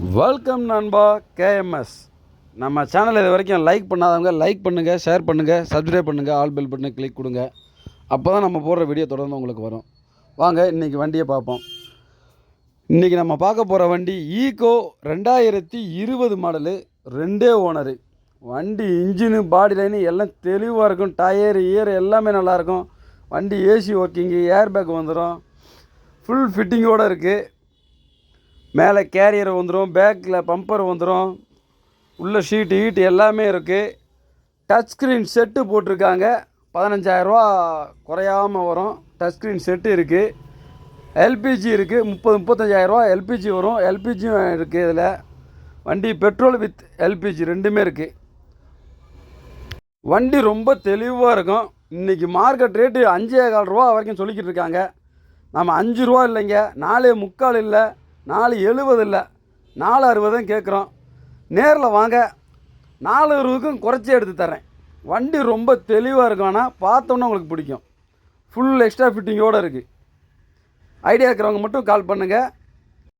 Welcome நண்பா KMS. நம்ம channel இது வரைக்கும் லைக் பண்ணாதவங்க லைக் பண்ணுங்கள், ஷேர் பண்ணுங்கள், சப்ஸ்கிரைப் பண்ணுங்கள், ஆல் பெல் பட்டனை கிளிக் கொடுங்க. அப்போ தான் நம்ம போடுற வீடியோ தொடர்ந்து உங்களுக்கு வரும். வாங்க இன்றைக்கி வண்டியை பார்ப்போம். இன்றைக்கி நம்ம பார்க்க போகிற வண்டி ஈகோ 2020 மாடலு, 2 ஓனரு. வண்டி இன்ஜினு பாடி லைனு எல்லாம் தெளிவாக இருக்கும். டயர் இயர் எல்லாமே நல்லாயிருக்கும். வண்டி ஏசி ஒர்க்கிங்கு, ஏர் பேக் வந்துடும். ஃபுல் ஃபிட்டிங்கோடு இருக்குது. மேலே கேரியர் வந்துடும், பேக்கில் பம்பர் வந்துடும், உள்ள ஷீட்டு ஹீட்டு எல்லாமே இருக்குது. டச் ஸ்க்ரீன் செட்டு போட்டிருக்காங்க. 15,000 குறையாமல் வரும். டச் ஸ்க்ரீன் செட்டு இருக்குது. எல்பிஜி இருக்குது. 35,000 எல்பிஜி வரும். எல்பிஜியும் இருக்குது. இதில் வண்டி பெட்ரோல் வித் எல்பிஜி ரெண்டுமே இருக்குது. வண்டி ரொம்ப தெளிவாக இருக்கும். இன்றைக்கி மார்க்கெட் ரேட்டு 5,15 வரைக்கும் சொல்லிக்கிட்டு இருக்காங்க. நம்ம 5 ரூபா இல்லைங்க, 4.75 இல்லை, 4.70 இல்லை, 4.60 தான் கேட்குறோம். நேரில் வாங்க, 4.60க்கும் குறைச்சி எடுத்து தரேன். வண்டி ரொம்ப தெளிவாக இருக்கும். ஆனால் பார்த்தோன்னே உங்களுக்கு பிடிக்கும். ஃபுல் எக்ஸ்ட்ரா ஃபிட்டிங்கோடு இருக்குது. ஐடியா இருக்கிறவங்க மட்டும் கால் பண்ணுங்கள்.